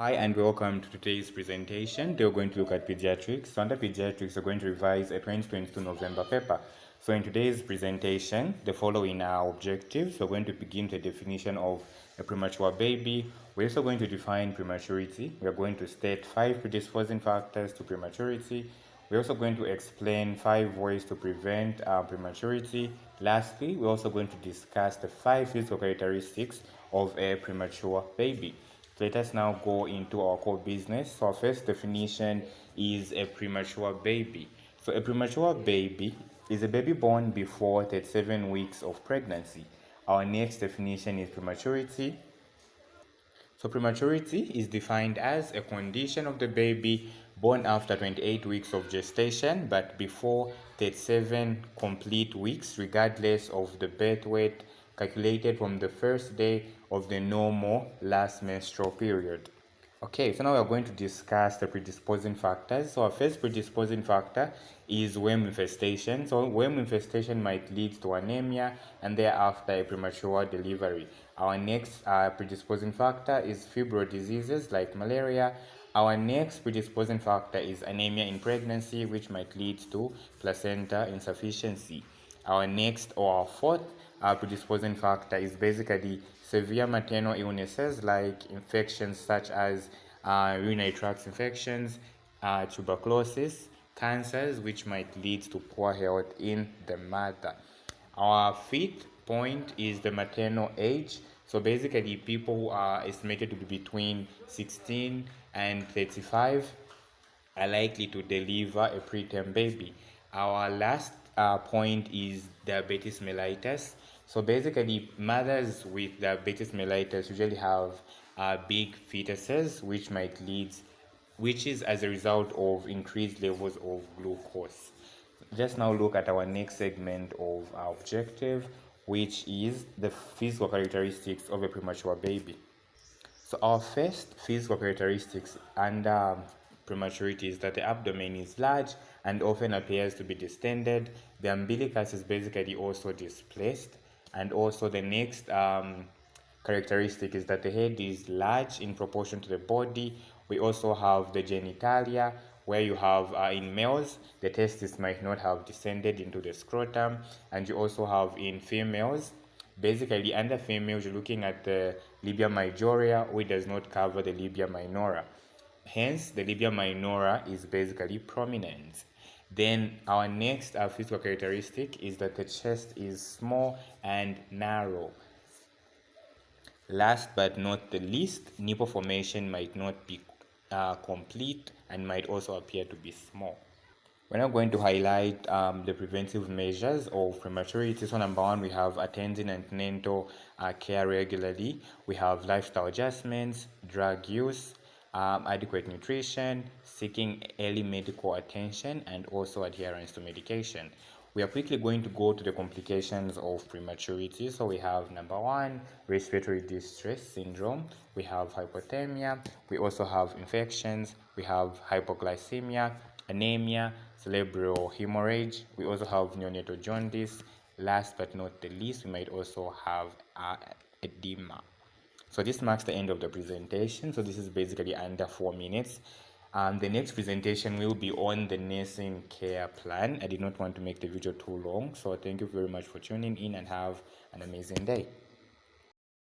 Hi and welcome to today's presentation. We're going to look at pediatrics. So under pediatrics, we're going to revise a 2022 November paper. So in today's presentation, the following are objectives. We're going to begin with a definition of a premature baby. We're also going to define prematurity. We're going to state 5 predisposing factors to prematurity. We're also going to explain 5 ways to prevent prematurity. Lastly, we're also going to discuss the 5 physical characteristics of a premature baby. Let us now go into our core business. So our first definition is a premature baby. So a premature baby is a baby born before 37 weeks of pregnancy. Our next definition is prematurity. So prematurity is defined as a condition of the baby born after 28 weeks of gestation but before 37 complete weeks, regardless of the birth weight calculated from the first day of the normal last menstrual period. Okay, so now we're going to discuss the predisposing factors. So our first predisposing factor is worm infestation. So worm infestation might lead to anemia and thereafter a premature delivery. Our next predisposing factor is febrile diseases like malaria. Our next predisposing factor is anemia in pregnancy, which might lead to placenta insufficiency. Our next or our fourth predisposing factor is basically severe maternal illnesses like infections such as urinary tract infections, tuberculosis, cancers, which might lead to poor health in the mother. Our fifth point is the maternal age. So basically, people who are estimated to be between 16 and 35 are likely to deliver a preterm baby. Our last point is diabetes mellitus. So basically, mothers with diabetes mellitus usually have big fetuses, which is as a result of increased levels of glucose. Let's now look at our next segment of our objective, which is the physical characteristics of a premature baby. So our first physical characteristics under prematurity is that the abdomen is large and often appears to be distended. The umbilicus is basically also displaced, and also the next characteristic is that the head is large in proportion to the body. We also have the genitalia, where you have in males the testes might not have descended into the scrotum, and you also have in females. Basically, under females, you're looking at the labia majora, which does not cover the labia minora. Hence, the labia minora is basically prominent. Then our next physical characteristic is that the chest is small and narrow. Last but not the least, nipple formation might not be complete and might also appear to be small. We're now going to highlight the preventive measures of prematurity. So number one, we have attending antenatal care regularly. We have lifestyle adjustments, drug use, adequate nutrition, seeking early medical attention, and also adherence to medication. We are quickly going to go to the complications of prematurity. So we have number one, respiratory distress syndrome. We have hypothermia. We also have infections. We have hypoglycemia, anemia, cerebral hemorrhage. We also have neonatal jaundice. Last but not the least, we might also have edema. So this marks the end of the presentation. So this is basically under 4 minutes. The next presentation will be on the nursing care plan. I did not want to make the video too long. So thank you very much for tuning in and have an amazing day.